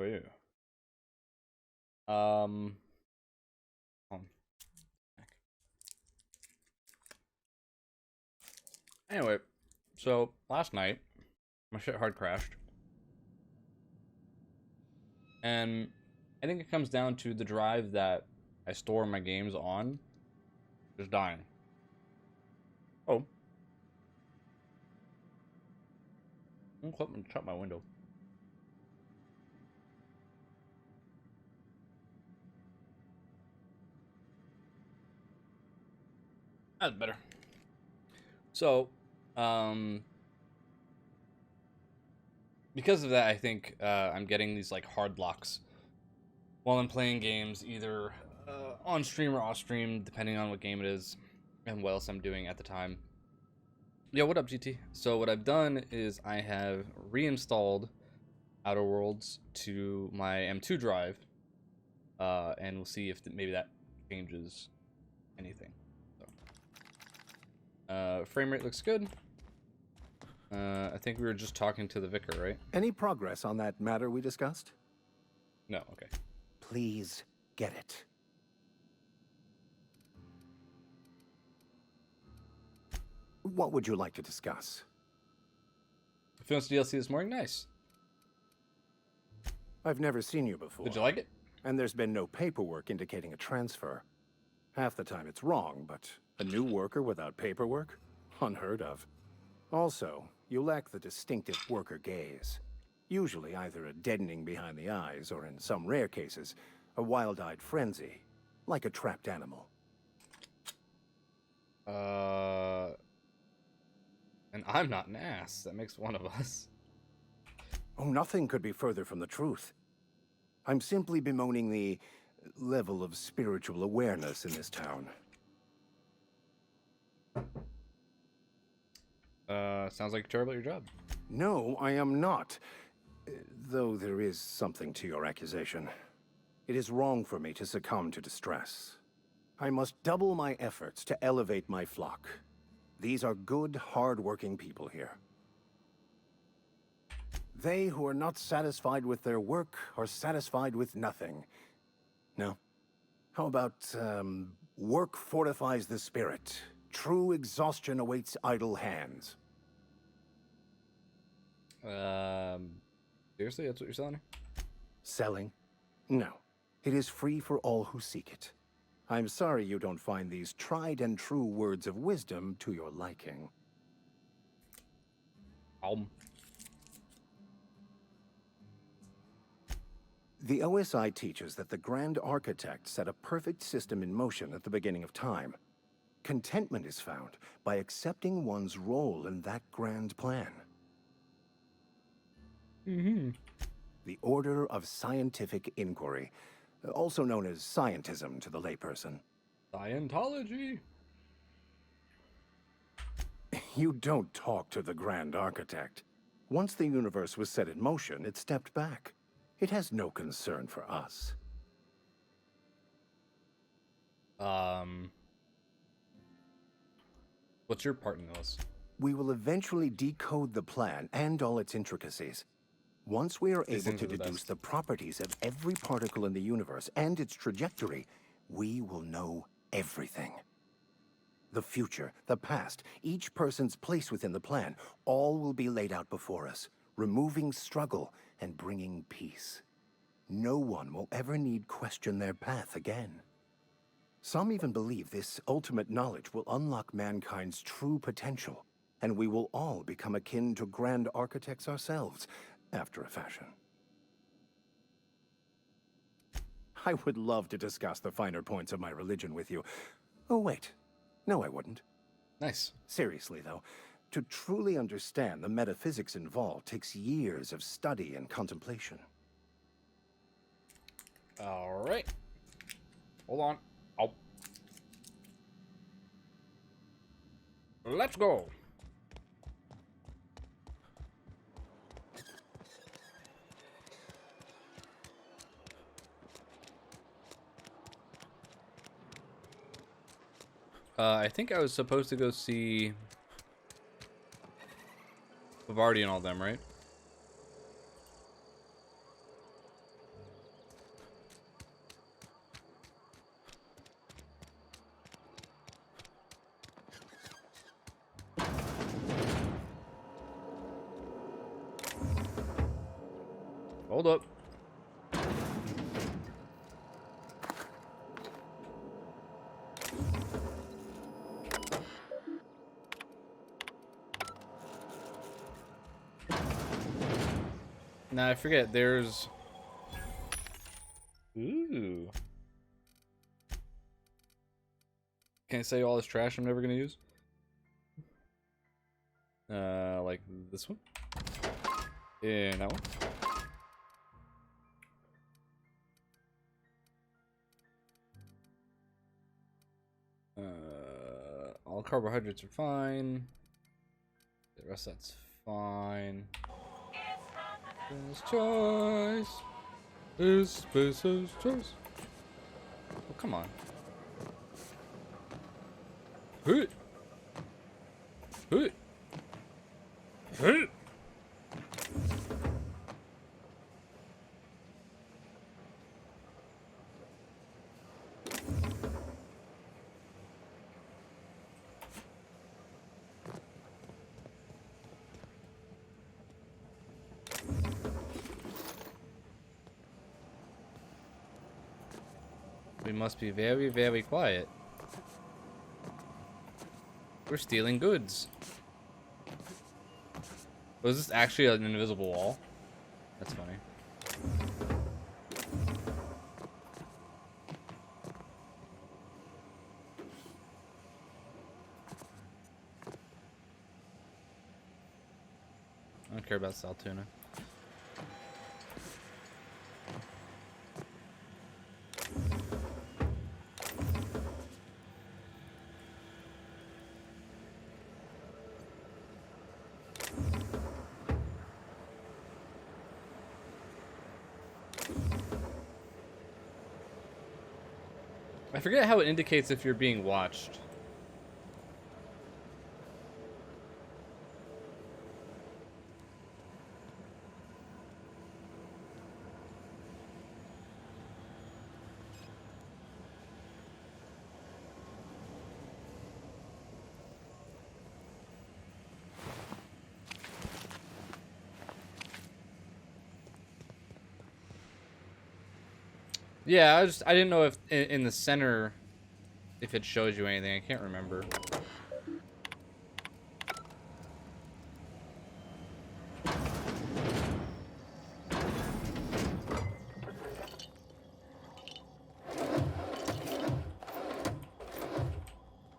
for you. Um, hold on. Anyway, so last night my shit hard crashed, and I think it comes down to the drive that I store my games on just dying. Oh, I'm gonna shut my window. That's better. So, um, because of that, I think I'm getting these like hard locks while I'm playing games, either on stream or off stream, depending on what game it is and what else I'm doing at the time. Yo, what up, GT? So what I've done is I have reinstalled Outer Worlds to my M2 drive, and we'll see if maybe that changes anything. So, frame rate looks good. I think we were just talking to the vicar, right? Any progress on that matter we discussed? No, okay. Please get it. What would you like to discuss? Finished DLC this morning? Nice. I've never seen you before. Did you like it? And there's been no paperwork indicating a transfer. Half the time it's wrong, but a new worker without paperwork? Unheard of. Also, you lack the distinctive worker gaze. Usually either a deadening behind the eyes, or in some rare cases, a wild-eyed frenzy, like a trapped animal. And I'm not an ass. That makes one of us. Oh, nothing could be further from the truth. I'm simply bemoaning the level of spiritual awareness in this town. Sounds like you're terrible at your job. No, I am not. Though there is something to your accusation. It is wrong for me to succumb to distress. I must double my efforts to elevate my flock. These are good, hard-working people here. They who are not satisfied with their work are satisfied with nothing. No? How about, work fortifies the spirit. True exhaustion awaits idle hands. Seriously, that's what you're selling? Selling? No. It is free for all who seek it. I'm sorry you don't find these tried and true words of wisdom to your liking. The OSI teaches that the Grand Architect set a perfect system in motion at the beginning of time. Contentment is found by accepting one's role in that grand plan. The Order of Scientific Inquiry, also known as scientism to the layperson. Scientology. You don't talk to the Grand Architect. Once the universe was set in motion, it stepped back. It has no concern for us. What's your part in this? We will eventually decode the plan and all its intricacies. Once we are able to deduce the properties of every particle in the universe and its trajectory, we will know everything. The future, the past, each person's place within the plan, all will be laid out before us, removing struggle and bringing peace. No one will ever need question their path again. Some even believe this ultimate knowledge will unlock mankind's true potential, and we will all become akin to Grand Architects ourselves, after a fashion. I would love to discuss the finer points of my religion with you. Oh, wait. No, I wouldn't. Nice. Seriously, though, to truly understand the metaphysics involved takes years of study and contemplation. All right. Hold on. Oh. Let's go. I think I was supposed to go see Bavardi and all them, right? Hold up. Now I forget, there's... Ooh. Can't say all this trash I'm never gonna use. Like this one. And that one. All carbohydrates are fine. The rest that's fine. Space choice. Is space's choice. Oh, come on. Hey. Hey. Hey. We must be very, very quiet. We're stealing goods. Was this actually an invisible wall? That's funny. I don't care about salt tuna. I forget how it indicates if you're being watched. Yeah, I didn't know if in the center if it shows you anything. I can't remember.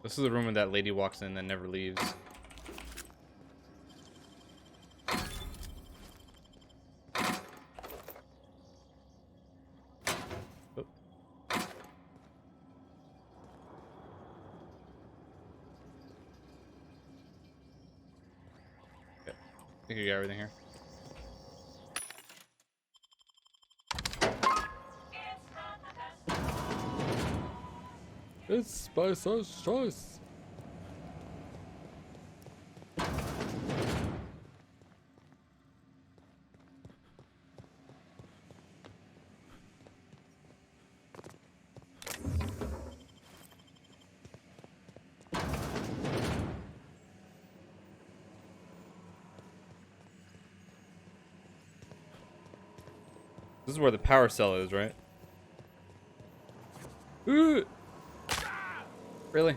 This is the room where that lady walks in and never leaves. Oh. Okay. I think you got everything here. It's Spicer's choice. This is where the power cell is, right? Ooh. Really?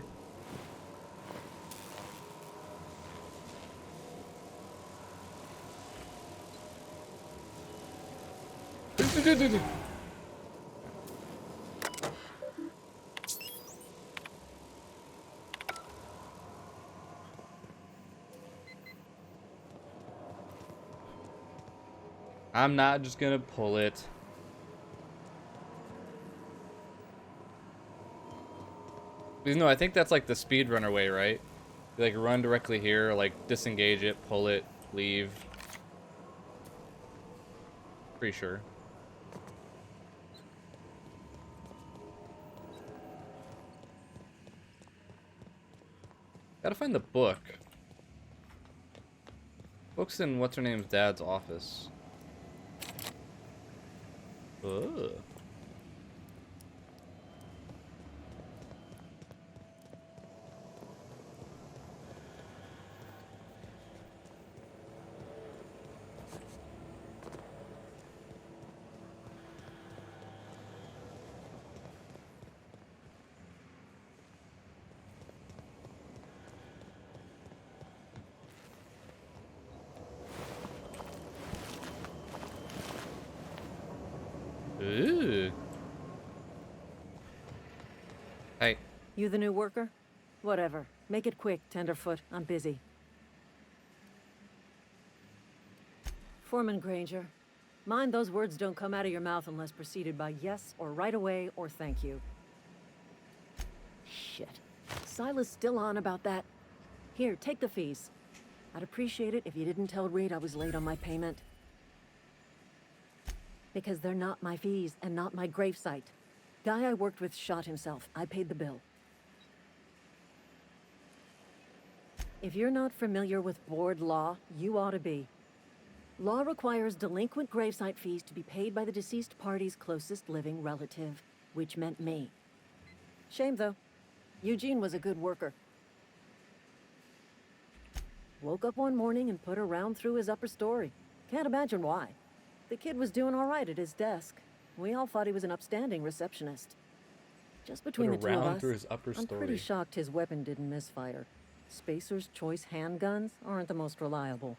I'm not just gonna pull it. Because no, I think that's like the speedrunner way, right? You like run directly here, like disengage it, pull it, leave. Pretty sure. Gotta find the book. Book's in what's her name's dad's office. Ugh. Ooh. Hey. You the new worker? Whatever. Make it quick, Tenderfoot. I'm busy. Foreman Granger. Mind those words don't come out of your mouth unless preceded by yes or right away or thank you. Shit. Silas still on about that? Here, take the fees. I'd appreciate it if you didn't tell Reed I was late on my payment. Because they're not my fees and not my gravesite. Guy I worked with shot himself. I paid the bill. If you're not familiar with board law, you ought to be. Law requires delinquent gravesite fees to be paid by the deceased party's closest living relative, which meant me. Shame, though. Eugene was a good worker. Woke up one morning and put a round through his upper story. Can't imagine why. The kid was doing all right at his desk. We all thought he was an upstanding receptionist. Just between the two of us, through his upper I'm story. pretty shocked his weapon didn't misfire. Spacer's Choice handguns aren't the most reliable.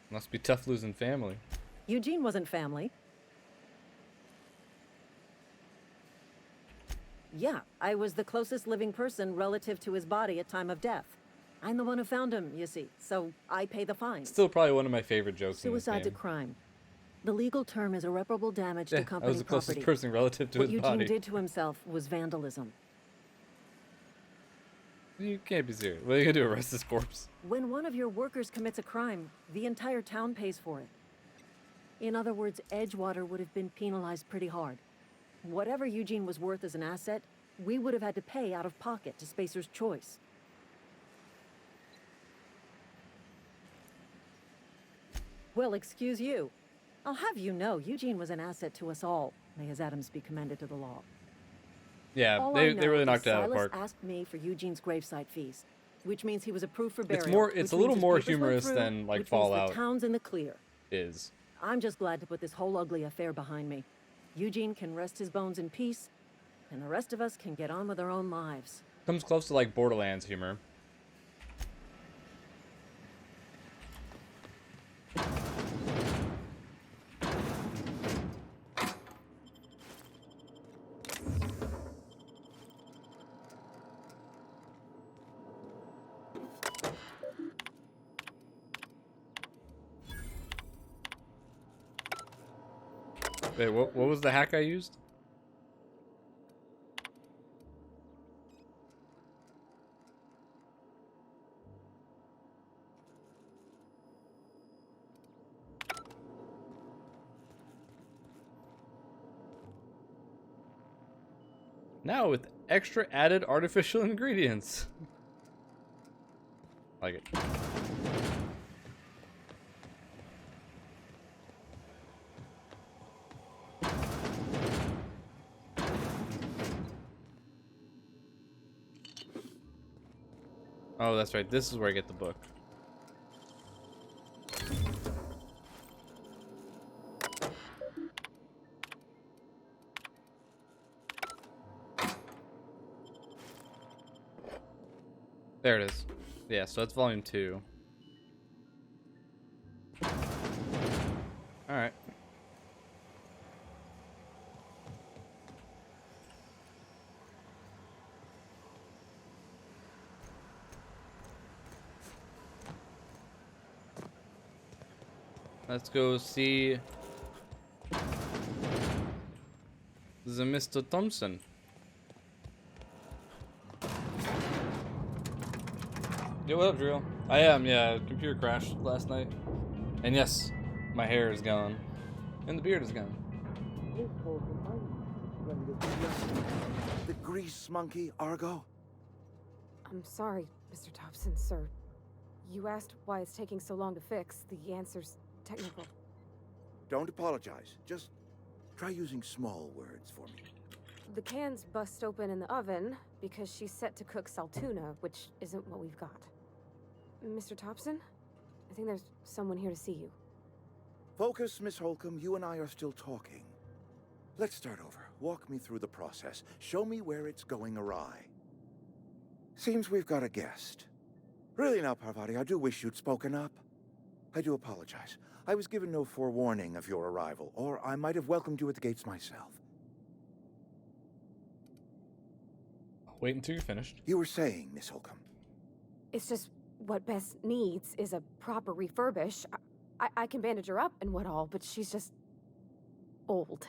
Must be tough losing family. Eugene wasn't family. Yeah, I was the closest living person relative to his body at time of death. I'm the one who found him, you see, so I pay the fine. Still probably one of my favorite jokes in this Suicide's a game. crime. The legal term is irreparable damage to Yeah, I company was the closest property. person relative to What his Eugene body. did to himself was vandalism. You can't be serious. What are you gonna do, arrest this corpse? When one of your workers commits a crime, the entire town pays for it. In other words, Edgewater would have been penalized pretty hard. Whatever Eugene was worth as an asset, we would have had to pay out of pocket to Spacer's Choice. Well, excuse you. I'll have you know, Eugene was an asset to us all. May his atoms be commended to the law. Yeah, All they I know really is knocked it out of the Silas park. asked me for Eugene's gravesite fees, which means he was approved for burial. It's which a little means his more papers went humorous through, than, like, which means Fallout. the town's in the clear. Is. I'm just glad to put this whole ugly affair behind me. Eugene can rest his bones in peace, and the rest of us can get on with our own lives. Comes close to like Borderlands humor. Wait, what was the hack I used? Now with extra added artificial ingredients. Like it. Oh, that's right. This is where I get the book. There it is. Yeah, so that's volume 2. Alright. Let's go see the Mr. Thompson. Yo, what up, Drill? I am, yeah. Computer crashed last night. And yes, my hair is gone. And the beard is gone. The grease monkey, Argo? I'm sorry, Mr. Thompson, sir. You asked why it's taking so long to fix. The answer's technical. Don't apologize. Just try using small words for me. The can's bust open in the oven because she's set to cook saltuna, which isn't what we've got. Mr. Thompson? I think there's someone here to see you. Focus, Miss Holcomb. You and I are still talking. Let's start over. Walk me through the process. Show me where it's going awry. Seems we've got a guest. Really now, Parvati, I do wish you'd spoken up. I do apologize. I was given no forewarning of your arrival, or I might have welcomed you at the gates myself. Wait until you're finished. You were saying, Miss Holcomb. It's just what Bess needs is a proper refurbish. I can bandage her up and what all, but she's just old.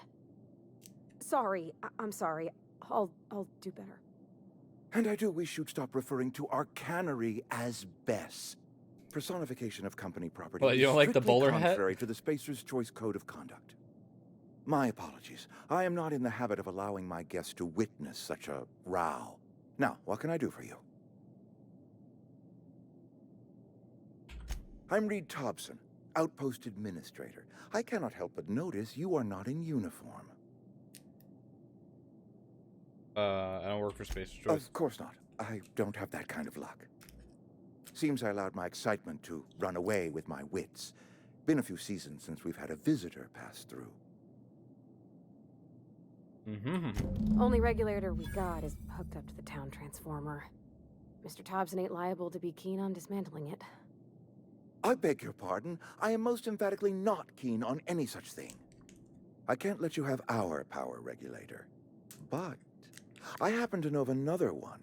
Sorry, I'm sorry. I'll do better. And I do wish you'd stop referring to our cannery as Bess. Personification of company property Well, you don't like the bowler hat? contrary to the Spacer's Choice Code of Conduct. My apologies. I am not in the habit of allowing my guests to witness such a row. Now, what can I do for you? I'm Reed Thompson, Outpost Administrator. I cannot help but notice you are not in uniform. I don't work for Space Choice. Of course not. I don't have that kind of luck. Seems I allowed my excitement to run away with my wits. Been a few seasons since we've had a visitor pass through. Only regulator we got is hooked up to the town transformer. Mr. Thompson ain't liable to be keen on dismantling it. I beg your pardon. I am most emphatically not keen on any such thing. I can't let you have our power regulator. But I happen to know of another one.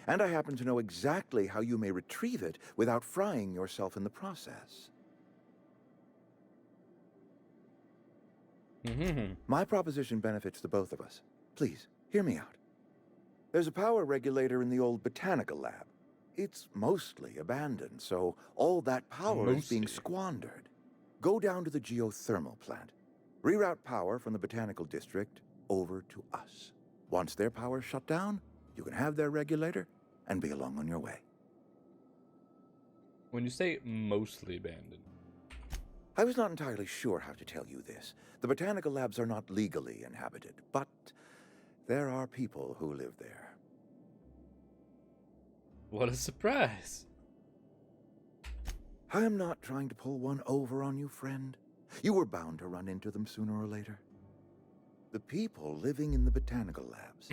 And I happen to know exactly how you may retrieve it without frying yourself in the process. My proposition benefits the both of us. Please, hear me out. There's a power regulator in the old botanical lab. It's mostly abandoned, so all that power is being squandered. Go down to the geothermal plant. Reroute power from the botanical district over to us. Once their power's shut down, you can have their regulator and be along on your way. When you say mostly abandoned, I was not entirely sure how to tell you this. The botanical labs are not legally inhabited, but there are people who live there. what a surprise! I am not trying to pull one over on you, friend. You were bound to run into them sooner or later. The people living in the botanical labs,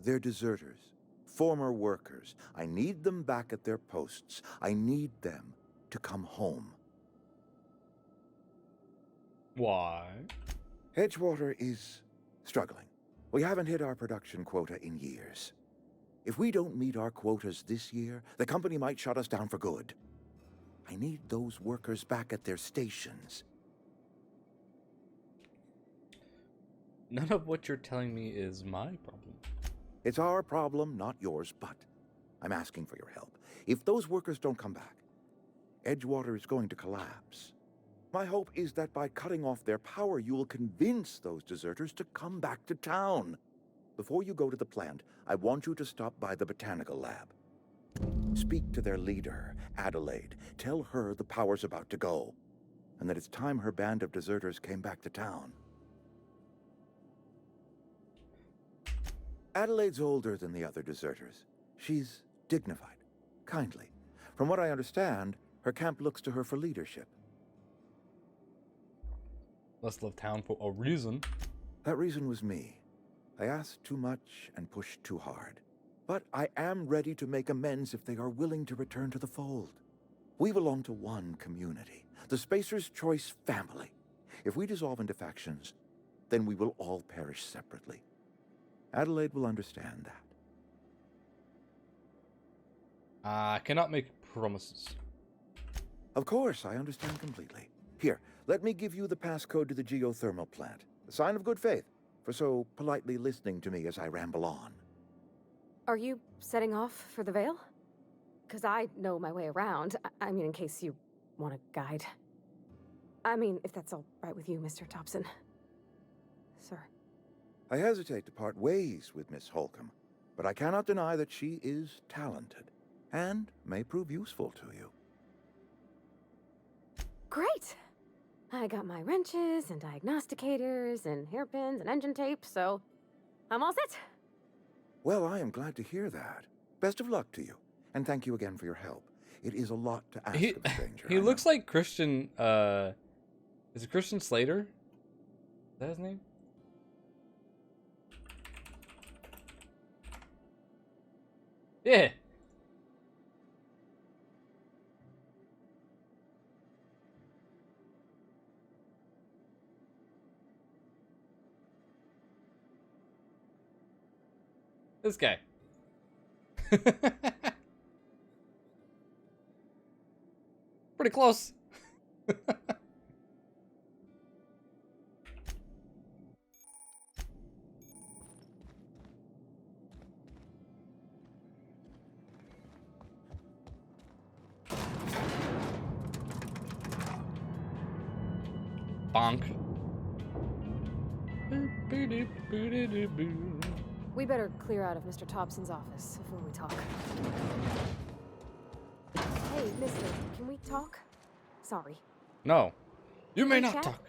they're deserters, former workers. I need them back at their posts. I need them to come home. Why? Edgewater is struggling. We haven't hit our production quota in years. If we don't meet our quotas this year, the company might shut us down for good. I need those workers back at their stations. None of what you're telling me is my problem. It's our problem, not yours, but I'm asking for your help. If those workers don't come back, Edgewater is going to collapse. My hope is that by cutting off their power, you will convince those deserters to come back to town. Before you go to the plant, I want you to stop by the botanical lab. Speak to their leader, Adelaide. Tell her the power's about to go, and that it's time her band of deserters came back to town. Adelaide's older than the other deserters. She's dignified, kindly. From what I understand, her camp looks to her for leadership. Let's leave town for a reason. That reason was me. I asked too much and pushed too hard. But I am ready to make amends if they are willing to return to the fold. We belong to one community, the Spacer's Choice family. If we dissolve into factions, then we will all perish separately. Adelaide will understand that. I cannot make promises. Of course, I understand completely. Here, let me give you the passcode to the geothermal plant. A sign of good faith, for so politely listening to me as I ramble on. Are you setting off for the Vale? Because I know my way around. I mean, in case you want a guide. I mean, if that's all right with you, Mr. Thompson. Sir. I hesitate to part ways with Miss Holcomb, but I cannot deny that she is talented and may prove useful to you. Great! I got my wrenches and diagnosticators and hairpins and engine tape, so I'm all set. Well, I am glad to hear that. Best of luck to you, and thank you again for your help. It is a lot to ask of a stranger. He looks like Christian, is it Christian Slater? Is that his name? Yeah. This guy. Pretty close. Bonk. We better clear out of Mr. Thompson's office before we talk. Hey, mister, can we talk? Sorry. No. You may we not chat? talk.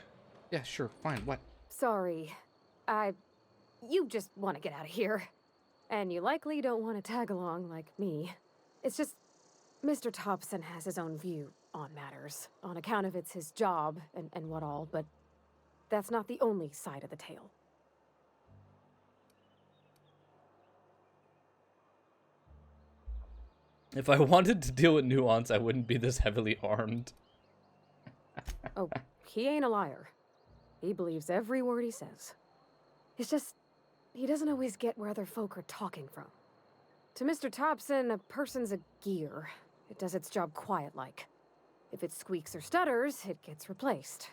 Yeah, sure. Fine. What? Sorry. You just want to get out of here. And you likely don't want to tag along like me. It's just, Mr. Thompson has his own view on matters, on account of it's his job and what all, but that's not the only side of the tale. If I wanted to deal with nuance, I wouldn't be this heavily armed. Oh, he ain't a liar. He believes every word he says. It's just, he doesn't always get where other folk are talking from. To Mr. Thompson, a person's a gear. It does its job quiet-like. If it squeaks or stutters, it gets replaced.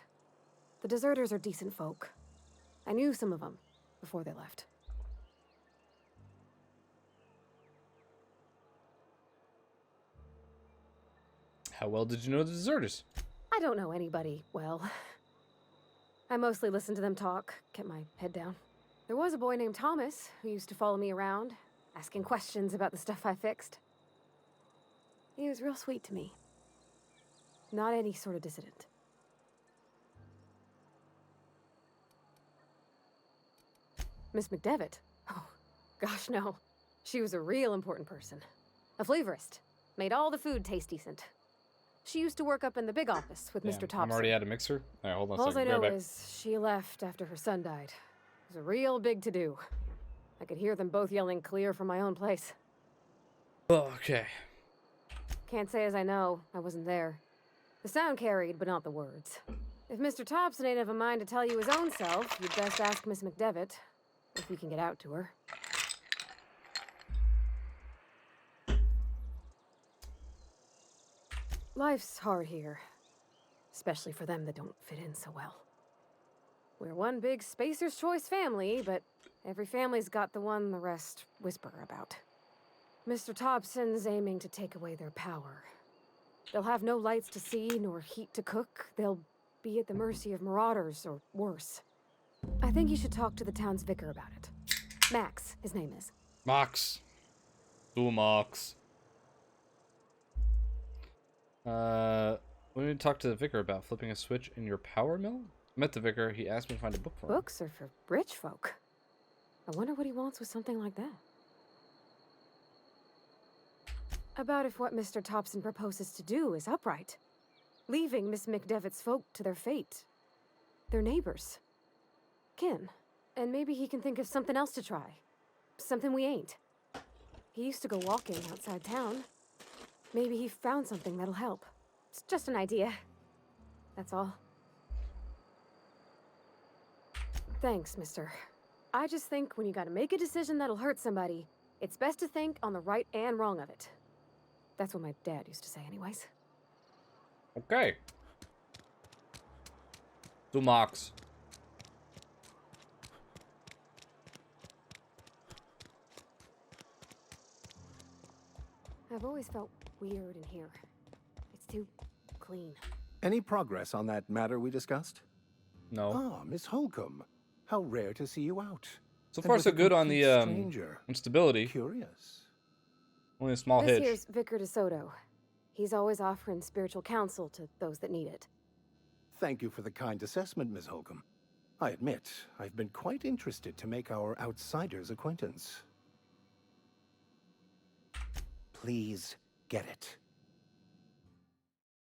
The deserters are decent folk. I knew some of them before they left. How well did you know the deserters? I don't know anybody well. I mostly listened to them talk, kept my head down. There was a boy named Thomas who used to follow me around, asking questions about the stuff I fixed. He was real sweet to me. Not any sort of dissident. Miss McDevitt? Oh, gosh, no. She was a real important person. A flavorist. Made all the food taste decent. She used to work up in the big office with Mr. Thompson. I'm already at a mixer. All right, hold on a All second. I know Right back. is she left after her son died. It was a real big to-do. I could hear them both yelling clear from my own place. Oh, okay. Can't say as I know. I wasn't there. The sound carried, but not the words. If Mr. Thompson ain't of a mind to tell you his own self, you'd best ask Miss McDevitt, if we can get out to her. Life's hard here. Especially for them that don't fit in so well. We're one big Spacer's Choice family, but every family's got the one the rest whisper about. Mr. Thompson's aiming to take away their power. They'll have no lights to see, nor heat to cook. They'll be at the mercy of marauders, or worse. I think you should talk to the town's vicar about it. Max, his name is. Mox. Do Mox. We need to talk to the vicar about flipping a switch in your power mill? I met the vicar. He asked me to find a book for him. Books are for rich folk. I wonder what he wants with something like that. About if what Mr. Thompson proposes to do is upright. Leaving Miss McDevitt's folk to their fate. Their neighbors. Kin. And maybe he can think of something else to try. Something we ain't. He used to go walking outside town. Maybe he found something that'll help. It's just an idea. That's all. Thanks, mister. I just think when you gotta make a decision that'll hurt somebody, it's best to think on the right and wrong of it. That's what my dad used to say anyways. Okay. Do Mox. I've always felt weird in here. It's too clean. Any progress on that matter we discussed? No. Ah, Miss Holcomb. How rare to see you out. So And far, with so a good on complete the stranger. instability. Curious. Only a small This hitch. here's Vicar DeSoto. He's always offering spiritual counsel to those that need it. Thank you for the kind assessment, Miss Holcomb. I admit, I've been quite interested to make our outsider's acquaintance. Please get it.